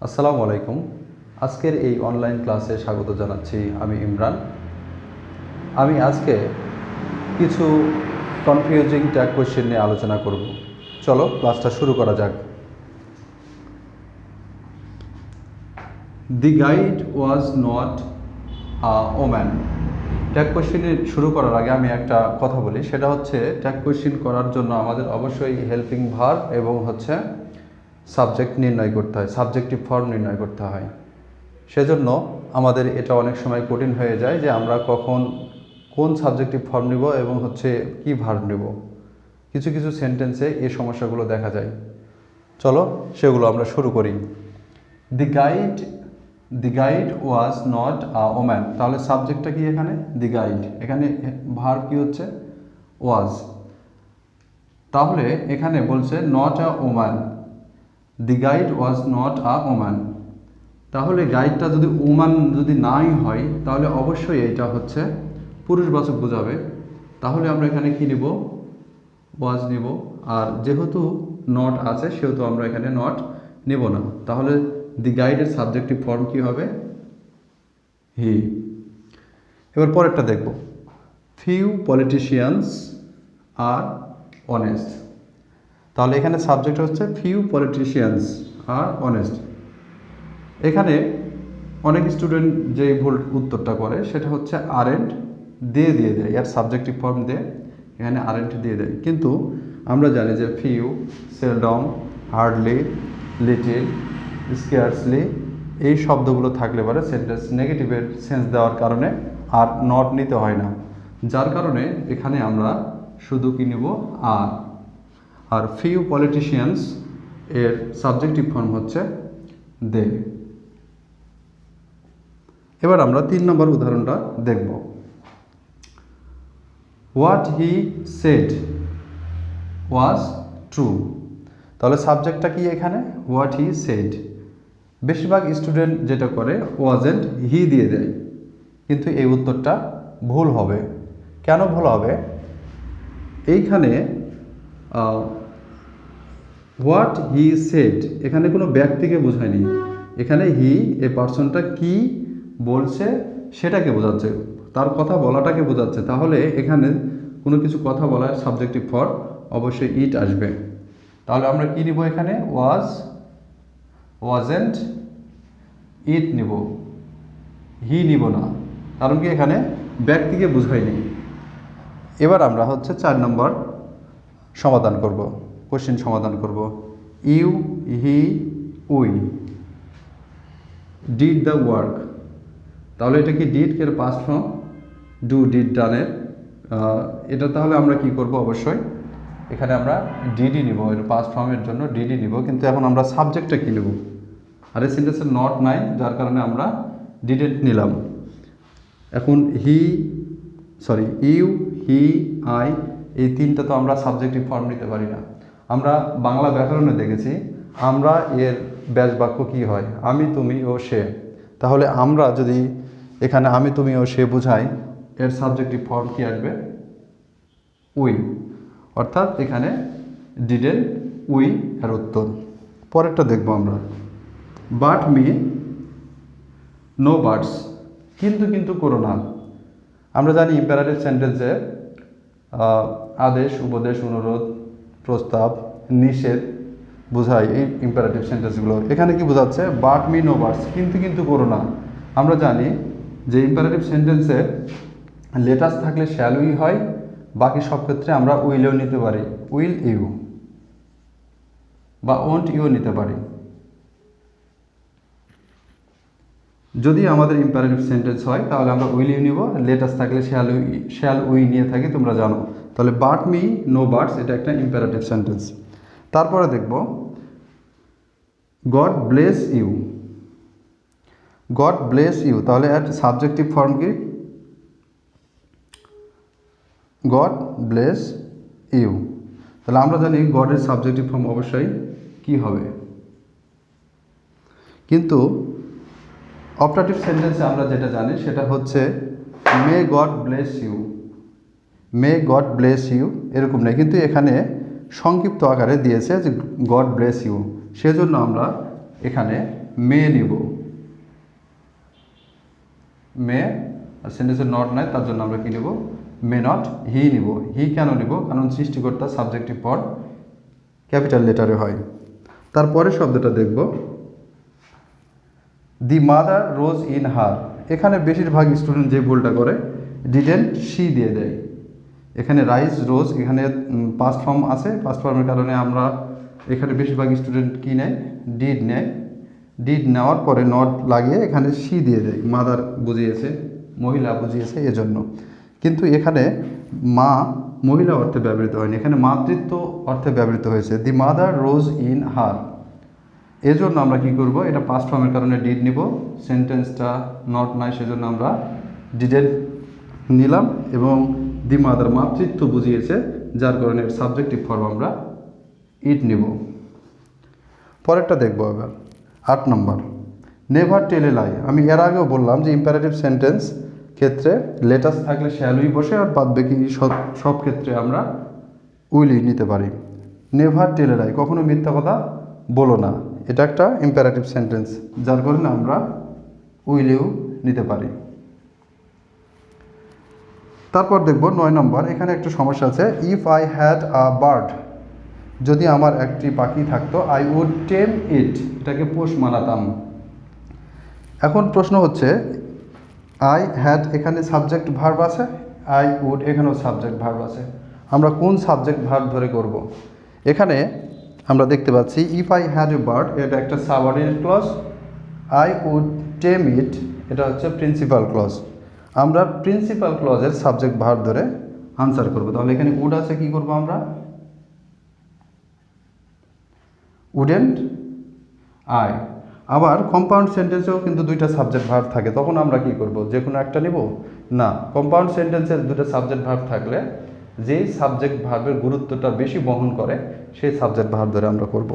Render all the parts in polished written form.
আসসালামু আলাইকুম। আজকের এই অনলাইন ক্লাসে স্বাগত জানাচ্ছি। আমি ইমরান। আমি আজকে কিছু কনফিউজিং ট্যাগ কোয়েশ্চেন নিয়ে আলোচনা করব। চলো ক্লাসটা শুরু করা যাক। The guide was not a woman. Tag question শুরু করার আগে আমি একটা কথা বলি, সেটা হচ্ছে ট্যাগ কোয়েশ্চেন করার জন্য আমাদের অবশ্যই হেল্পিং ভার্ব এবং সাবজেক্ট নির্ণয় করতে হয়, সাবজেক্টিভ ফর্ম নির্ণয় করতে হয়। সেজন্য আমাদের এটা অনেক সময় কঠিন হয়ে যায় যে আমরা কখন কোন সাবজেক্টিভ ফর্ম নিব এবং কি ভার্ব নিব। কিছু কিছু সেন্টেন্সে এই সমস্যাগুলো দেখা যায়। চলো সেগুলো আমরা শুরু করি। The guide was not a woman. তাহলে সাবজেক্টটা কি এখানে? দি গাইড। এখানে ভার্ব কি হচ্ছে? ওয়াজ। তাহলে এখানে বলছে not a woman. The guide was not a woman. তাহলে গাইডটা যদি ওম্যান যদি নাই হয় তাহলে অবশ্যই এটা হচ্ছে পুরুষবাচক বোঝাবে। তাহলে আমরা এখানে কি নিব? ওয়াজ নিব। আর যেহেতু নট আছে সেহেতু আমরা এখানে নট নেব না। তাহলে দি গাইডের সাবজেক্টিভ ফর্ম কি হবে? হি। এবার পরেরটা দেখব। ফিউ পলিটিশিয়ানস আর অনেস্ট। তাহলে এখানে সাবজেক্ট হচ্ছে ফিউ পলিটিশিয়ানস আর অনেস্ট। এখানে অনেক স্টুডেন্ট যে ভুল উত্তরটা করে সেটা হচ্ছে আরেন্ট দিয়ে দেয়, এর সাবজেক্টিভ ফর্ম দিয়ে এখানে আরেন্ট দিয়ে দেয়। কিন্তু আমরা জানি যে few, seldom, hardly, little, scarcely এই শব্দগুলো থাকলে পরে সেন্টেন্স নেগেটিভের সেন্স দেওয়ার কারণে আর নট নিতে হয় না। যার কারণে এখানে আমরা শুধু কি নিব? আর ফিউ পলিটিশিয়ানস এর সাবজেক্টিভ ফর্ম হচ্ছে দে। এবার আমরা 3 নম্বর উদাহরণটা দেখব। What he said was true. তাহলে সাবজেক্টটা কি এখানে? What he said. বেশিরভাগ স্টুডেন্ট যেটা করে ওয়াজেন্ট হি দিয়ে দেয়, কিন্তু এই উত্তরটা ভুল হবে। কেন ভুল হবে? এইখানে হোয়াট হি সেড এখানে কোনো ব্যক্তিকে বোঝায়নি। এখানে হি এ পার্সনটা কি বলছে সেটাকে বোঝাচ্ছে, তার কথা বলাটাকে বোঝাচ্ছে। তাহলে এখানে কোনো কিছু কথা বলার সাবজেক্টিভ ফর্ম অবশ্যই ইট আসবে। তাহলে আমরা কি নিব? এখানে ওয়াজেন্ট, ইট নিব, হি নিব না। কারণ কি এখানে ব্যক্তিকে বোঝায়নি। এবার আমরা 4 নম্বর সমাধান করব, কোশ্চেন সমাধান করব। You, he, we did the work. তাহলে এটা কি ডিড এর পাস্ট ফর্ম? ডু, ডিড, ডানের। এটা তাহলে আমরা কি করব? অবশ্যই এখানে আমরা ডিডি নিব, এর পাস্ট ফর্মের জন্য ডিডি নিব। কিন্তু এখন আমরা সাবজেক্টটা কি নেব? আর এই সেন্টেন্সের নট নাই, যার কারণে আমরা ডিডেন্ট নিলাম। এখন ইউ, হি, আই এই তিনটা তো আমরা সাবজেক্টিভ ফর্ম নিতে পারি না। আমরা বাংলা ব্যাকরণে দেখেছি আমরা এর ব্যাস বাক্য কী হয়? আমি, তুমি ও সে। তাহলে আমরা যদি এখানে আমি, তুমি ও সে বোঝাই, এর সাবজেক্টিভ ফর্ম কি আসবে? উই। অর্থাৎ এখানে ডিডেন্ট, উই এর উত্তর। পরেরটা দেখব আমরা। But me no বাটস। কিন্তু করো না। আমরা জানি ইম্পারেটিভ সেন্টেন্সে আদেশ, উপদেশ, অনুরোধ, প্রস্তাব, নিষেধ বোঝায় এই ইম্পারেটিভ সেন্টেন্সগুলো। এখানে কি বোঝাচ্ছে? বাট মি নো বাটস, কিন্তু করো না। আমরা জানি যে ইম্পারেটিভ সেন্টেন্সে লেটাস থাকলে শ্যাল উই হয়, বাকি সব ক্ষেত্রে আমরা উইলেও নিতে পারি, উইল ইউ বা ওন্ট ইউ নিতে পারি। যদি আমাদের ইম্পারেটিভ সেন্টেন্স হয় তাহলে আমরা উইল ইউ নিব, লেটাস থাকলে শ্যাল উই নিয়ে থাকি, তোমরা জানো। তাহলে বাট মি নো বাটস এটা একটা ইম্পারেটিভ সেন্টেন্স। তারপরে দেখব God bless you. God bless you, তাহলে এর সাবজেক্টিভ ফর্ম কি? God bless you. তাহলে আমরা জানি গডের সাবজেক্টিভ ফর্ম অবশ্যই কি হবে। কিন্তু অপারেটিভ সেন্টেন্সে আমরা যেটা জানি সেটা হচ্ছে may God bless you. May God bless you এরকম নেই, কিন্তু এখানে সংক্ষিপ্ত আকারে দিয়েছে যে গড ব্লেস ইউ, সেজন্য আমরা এখানে মে নিব, মে, আর সেন্টেন্সে নট নাই, তার জন্য আমরা কি নেব, মে নট। হি নিব, হি কেন নিব, কারণ সৃষ্টিকর্তা সাবজেক্টিভ পদ ক্যাপিটাল লেটারে হয়। তারপরে শব্দটা দেখব, the mother rose in her. এখানে বেশিরভাগ স্টুডেন্ট যে ভুলটা করে, ডিডেন্ট শি দিয়ে দেয়। এখানে রাইজ রোজ, এখানে পাস্ট ফর্ম আছে, পাস্ট ফর্মের কারণে আমরা এখানে বেশিরভাগ স্টুডেন্ট কি নেয়, ডিড নেয়। ডিড নেওয়ার পরে নট লাগিয়ে এখানে শি দিয়ে দেয়, মাদার বুঝিয়েছে, মহিলা বুঝিয়েছে এজন্য। কিন্তু এখানে মা মহিলা অর্থে ব্যবহৃত হয়নি, এখানে মাতৃত্ব অর্থে ব্যবহৃত হয়েছে, the mother rose in her. এজন্য আমরা কি করব, এটা পাস্ট ফর্মের কারণে ডিড নিব, সেন্টেন্সটা নট নাই সেজন্য আমরা ডিডেন্ট নিলাম, এবং দি মাদার মাতৃত্ব বুঝিয়েছে, যার কারণে সাবজেক্টিভ ফর্ম আমরা ইট নিব। পরেরটা দেখব এবার 8 নম্বর, নেভার টেল এ লাই। আমি এর আগেও বললাম যে ইম্পারেটিভ সেন্টেন্স ক্ষেত্রে লেটাস থাকলে শ্যালুই বসে, আর বাদ বাকি সব ক্ষেত্রে আমরা উইলই নিতে পারি। নেভার টেল এ লাই, কখনো মিথ্যা কথা বলো না, এটা একটা ইম্পারেটিভ সেন্টেন্স, যার কারণে আমরা উইলেও নিতে পারি। তারপর দেখব 9 নম্বর, এখানে একটা সমস্যা আছে, if I had a bird, যদি আমার একটি পাখি থাকতো, আই উড টেম ইট, এটাকে পোষ মানাতাম। এখন প্রশ্ন হচ্ছে, আই হ্যাড এখানে সাবজেক্ট ভার্ব আছে, আই উড এখানেও সাবজেক্ট ভার্ব আছে, আমরা কোন সাবজেক্ট ভার্ব ধরে করব? এখানে আমরা দেখতে পাচ্ছি if I had a bird, এটা একটা সাবঅর্ডিনেট ক্লজ, আই উড টেম ইট এটা হচ্ছে প্রিন্সিপাল ক্লজ। আমরা প্রিন্সিপাল ক্লজের সাবজেক্ট ভার্ব ধরে আনসার করব। তাহলে এখানে উড আছে, কি করব আমরা, উডেন্ট আই। আবার কম্পাউন্ড সেন্টেন্সেও কিন্তু দুইটা সাবজেক্ট ভার্ব থাকে, তখন আমরা কি করব, যে কোনো একটা নিব না। কম্পাউন্ড সেন্টেন্সের দুটো সাবজেক্ট ভার্ব থাকলে যেই সাবজেক্ট ভার্বের গুরুত্বটা বেশি বহন করে সেই সাবজেক্ট ভার্ব ধরে আমরা করব।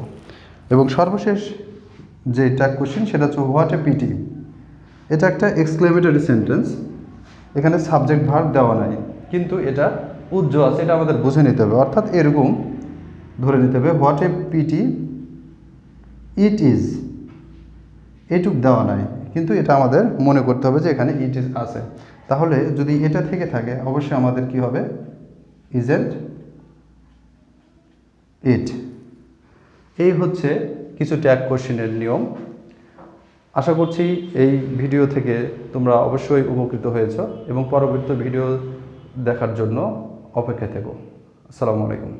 এবং সর্বশেষ যে ট্যাগ কোশ্চেন সেটা হচ্ছে হোয়াট এ পিটি। এটা একটা এক্সক্লেমেটরি সেন্টেন্স, এখানে সাবজেক্ট ভার্ব দেওয়া নাই, কিন্তু এটা উজ্জ আছে, এটা আমাদের বুঝে নিতে হবে, অর্থাৎ এরকম ধরে নিতে হবে, what a pity it is, এটুক দেওয়া নাই, কিন্তু এটা আমাদের মনে করতে হবে যে এখানে ইট ইজ আছে। তাহলে যদি এটা থেকে থাকে অবশ্যই আমাদের কি হবে, ইজেন্ট ইট। এই হচ্ছে কিছু ট্যাগ কোশ্চেনের নিয়ম। আশা করছি এই ভিডিও থেকে তোমরা অবশ্যই উপকৃত হয়েছ এবং পরবর্তী ভিডিও দেখার জন্য অপেক্ষায় থেকো। আসসালামু আলাইকুম।